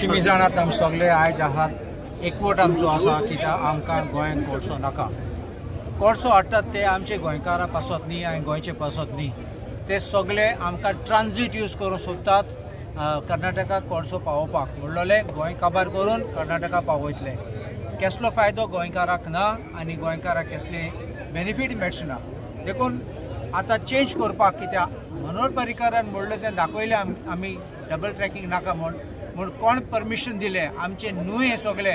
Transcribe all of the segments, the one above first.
तुम्ही जाणात आमी सगळे आयज आहात एकवट आमचो आसा कित्याक आमकां गोंयांत कोळसो नाका। कोळसो हाडटात ते आमचे गोंयकारां पासत न्ही आनी गोंयचे पासत न्ही, ते सगळे आमकां ट्रांझीट यूज करूंक सोदतात कर्नाटकाक कोळसो पावोवपाक। म्हणलोले गोंय काबार करून कर्नाटका पावयतले, कसलो फायदो गोंयकाराक ना आनी गोंयकाराक कसले बेनिफीट मेळचना। देखून आतां चेंज करपाक कित्याक मनोहर पर्रीकारान म्हणलें तें दाखयलें आमी डबल ट्रॅकिंग नाका म्हूण कोण परमिशन दिलें आमचे न्हंय सगळे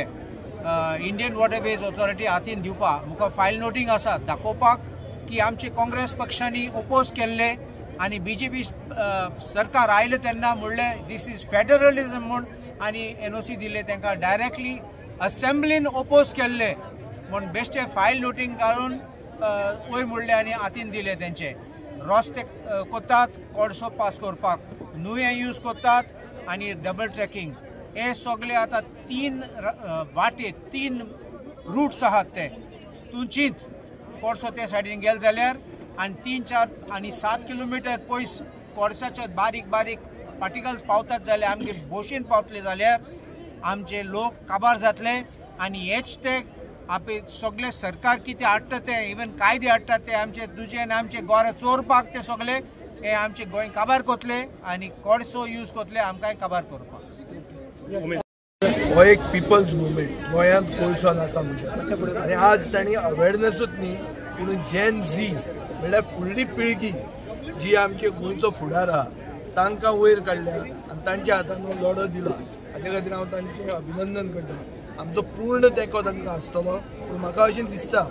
इंडियन वॉटरवेज ऑथॉरिटी हातीन दिवपाक। मुका फायल नोटींग आसा दाखोवपाक की आमचे काँग्रेस पक्षांनी ओपोज केल्ले आनी बीजेपी सरकार आयले तेन्ना म्हणलें दीस इज फेडरलिझम म्हूण आनी NOC दिले तांकां डायरेक्टली असेंब्लीन ओपोज केल्ले म्हूण बेश्टे फायल नोटींग काडून वयर म्हणलें आनी हातीन दिले तेंचे। रस्ते कोत्तात कोळसो पास करपाक, न्हंय यूज कोत्तात आनी डबल ट्रॅकिंग हे सगळे आतां 3 वाटे 3 रूट्स आहात ते तुमचीच कोळसो ते सायडीन गेले जाल्यार आनी 3-4 आनी 7 किलोमिटर पयस कोळशाचे बारीक बारीक पार्टिकल्स पावतात जाल्यार आमगे बोशीन पावतले जाल्यार आमचे लोक काबार जातले आनी हेच ते आपले सगळे सरकार कितें हाडटा ते इवन कायदे हाडटात ते आमचे दुजे आनी आमचे गोरे चोरपाक ते सगळे हे आमचे गोंय काबार कोतले आनी कोळसो यूज कोतले आमकांय काबार करपाक। हो एक पिपल्स मुवमेंट गोंयांत कोळसो नाका म्हणजे आनी आज तांणी अवेरनेसूच न्ही पूण जेन झी म्हणल्यार फुडली पिळगी जी आमचे गोंयचो फुडार आहा तांकां वयर काडल्या आनी तांच्या हातान लढो दिला। हाचे खातीर हांव तांचें अभिनंदन करता। आमचो पूर्ण तेंको तांकां आसतलो पूण म्हाका अशें दिसता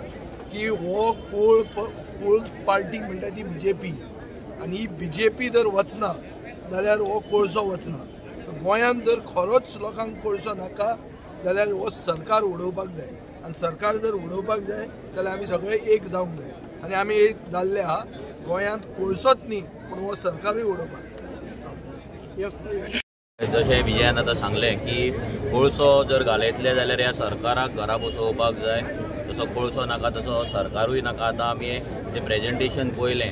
की हो कोळ पार्टी म्हणटा ती BJP आनी ही BJP जर वचना जाल्यार हो कोळसो वचना। गोंयांत जर खरोच लोकांक कोळसो नाका जाल्यार हो सरकार उडोवपाक जाय आनी सरकार जर उडोवपाक जाय जाल्यार आमी सगळे एक जावंक जाय आनी आमी एक जाल्ले आहा। गोंयांत कोळसोच न्ही पूण हो सरकारूय उडोवपाक जशें विजयान आतां सांगलें की कोळसो जर घालयतले जाल्यार ह्या सरकाराक घरा बसोवपाक जाय, तसो कोळसो नाका तसो सरकारूय नाका। आतां आमी तें प्रेजेंटेशन पळयलें,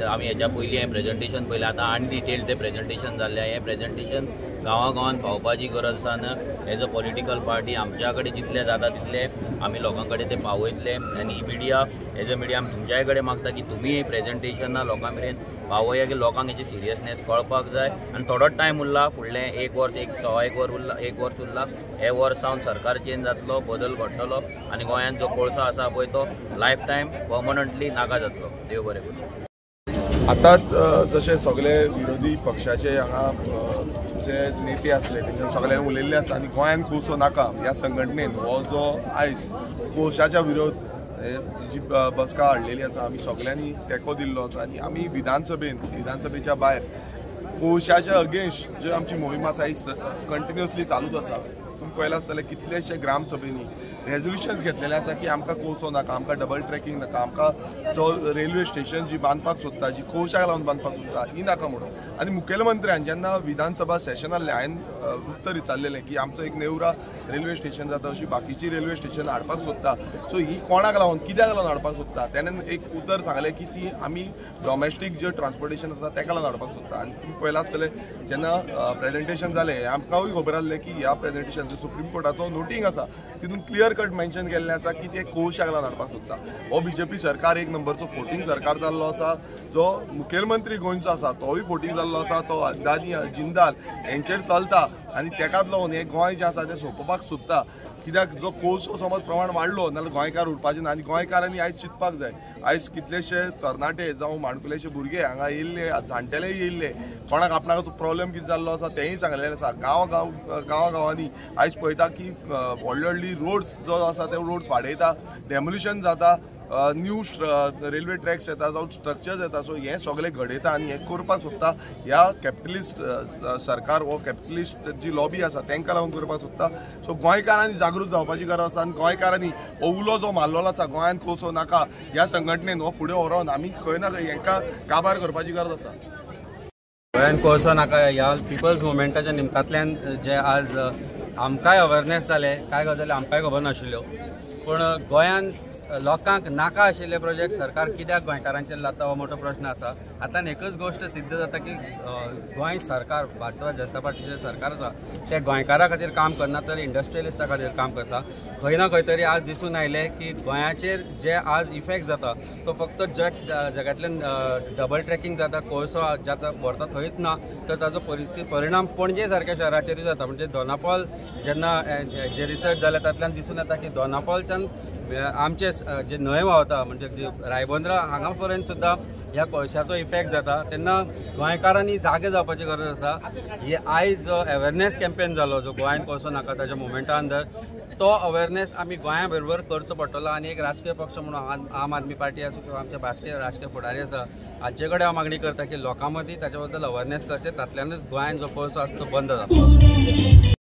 आमी हेच्या पयलीं हें प्रेजेंटेशन पळयलें, आतां आनी डिटेल तें प्रेजेंटेशन जाल्लें। हें प्रेजेंटेशन गांवागांवांत पावपाची गरज आसा न एज अ पॉलिटिकल पार्टी आमच्या कडेन जितलें जाता तितलें आमी लोकां कडेन तें पावयतले आनी मिडिया एज अ मिडिया आमी तुमच्याय कडेन मागता की तुमी हें प्रेजेंटेशनां लोकां मेरेन पावया की लोकांक हेची सिरियसनेस कळपाक जाय। आनी थोडोच टायम उरला, फुडलें 1 वर्स 1 वर्स उरला, हे वर्स सावन सरकार चेंज जातलो, बदल घडटलो आनी गोंयांत जो कोळसो आसा पळय तो लायफ टायम पर्मनंटली नाका जातलो। देव बरें करूं। आतांच जशे सगळे विरोधी पक्षाचे हांगा जे नेते आसले तेंच्यान सगळ्यांनी उलयल्ले आसा आनी गोंयांत कोळसो नाका ह्या संघटनेन हो जो आयज कोळशाच्या विरोध जी बसका हाडलेली आसा आमी सगळ्यांनी तेंको दिल्लो आसा आनी आमी विधानसभेच्या भायर कोळशाच्या अगेन्स्ट जी आमची मोहीम आसा ही कंटिन्युअसली चालूच आसा। तुमकां पळयलां आसतलें कितलेशे ग्रामसभेनी रेजोल्युशन्स घेतलेले आसा की आमकां कोळसो नाका, आमकां डबल ट्रॅकिंग नाका, आमकां जो रेल्वे स्टेशन जी बांदपाक सोदता, जी कोळशाक लावन बांदपाक सोदता ही नाका म्हणून। आनी मुखेलमंत्र्यान जेन्ना विधानसभा सेशन आसलें हांवें उत्तर विचारलेलें की आमचो एक नेवरा रेल्वे स्टेशन जाता अशी बाकीची रेल्वे स्टेशन हाडपाक सोदता, सो ही कोणाक लागून कित्याक लागून हाडपाक सोदता, तेणेन एक उतर सांगलें की ती आमी डॉमेस्टीक जे ट्रान्सपोर्टेशन आसा तेका लागून हाडपाक सोदता। आनी तुमी पळयलां आसतलें जेन्ना प्रेजेंटेशन जालें आमकांय खबर आसलें की ह्या प्रेजेंटेशन जो सुप्रीम कोर्टाचो नोटींग आसा तितून क्लियर कट मेन्शन केल्लें आसा की ते कोळशाक लागून हाडपाक सोदता। हो BJP सरकार 1 नंबरचो फोटींग सरकार जाल्लो आसा, जो मुखेलमंत्री गोंयचो आसा तोय फोटींग जाल्लो आसा, तो अदानी जिंदाल हेंचेर चलता आनी तेकाच लागून हें गोंय जें आसा तें सोंपोवपाक सोदता। कित्याक जो कोळसो समज प्रमाण वाडलो नाल्यार गोंयकार उरपाचे ना आनी गोंयकारांनी आयज चिंतपाक जाय। आयज कितलेशे तरणाटे जावं माणकुलेशे भुरगे हांगा येयल्ले, जाणटेलेय येयल्ले, कोणाक आपणाचो प्रॉब्लेम कितें जाल्लो आसा तेंय सांगलेलें आसा। गांवांनी आयज पळयता की व्हडली व्हडली रोड्स जो आसा ते रोड्स वाडयता, डेमोलिशन जाता, न्यू रेल्वे ट्रॅक्स येता जावं स्ट्रक्चर्स येता, सो हें सगळें घडयता आनी हें करपाक सोदता। ह्या कॅपिटलिस्ट सरकार हो कॅपिटलिस्ट जी लॉबी आसा तांकां लागून करपाक सोदता। सो गोंयकारांनी जागृत जावपाची गरज आसा आनी गोंयकारांनी हो उलो जो मारलेलो आसा गोंयांत कोळसो नाका ह्या संघटनेन हो फुडें व्हरोन आमी खंय ना खंय हेंकां काबार करपाची गरज आसा। गोंयांत कोळसो नाका ह्या पिपल्स मुवमेंटाच्या निमतांतल्यान जे आज आमकांय अवेरनेस जाले, कांय गजाली आमकांय खबर नाशिल्ल्यो, पूण गोंयांत लोकांक नाका आशिल्ले प्रोजेक्ट सरकार कित्याक गोंयकारांचेर लाता हो मोठो प्रश्न आसा। आतां एकच गोष्ट सिद्ध जाता की गोंय सरकार भारतीय जनता पार्टीचें सरकार आसा ते गोंयकारां खातीर काम करना तर इंडस्ट्रियलिस्टां खातीर काम करता। खंय ना खंय तरी आज दिसून आयलें की गोंयाचेर जे आज इफेक्ट जाता तो फक्त जगांतल्यान डबल ट्रॅकिंग जाता, कोळसो जाता भरता थंयच ना तर ताजो परिणाम पणजे सारक्या शहराचेरूय जाता। म्हणजे दोनापावल जेन्ना जे रिसर्च जाले तातूंतल्यान दिसून येता की दोनापावलच्यान आमचे जे न्हंय व्हांवता म्हणजे जे रायबंद्रा हांगा पर्यंत सुद्दां ह्या कोळशाचो इफेक्ट जाता। तेन्ना गोंयकारांनी जागे जावपाची गरज आसा। हे आयज जो अवेरनेस कॅम्पेन जालो जो गोंयान कोळसो नाका ताच्या मुवमेंटा अंडर तो अवेरनेस आमी गोंया बरोबर करचो पडटलो। आनी एक राजकीय पक्ष म्हणून आम आदमी पार्टी आसूं किंवा आमचे राजकीय फुडारी आसा हांचे कडेन हांव मागणी करता की लोकां मदीं ताचे बद्दल अवेरनेस करचें, तातूंतल्यानूच गोंयान जो कोळसो आसा तो बंद जाता।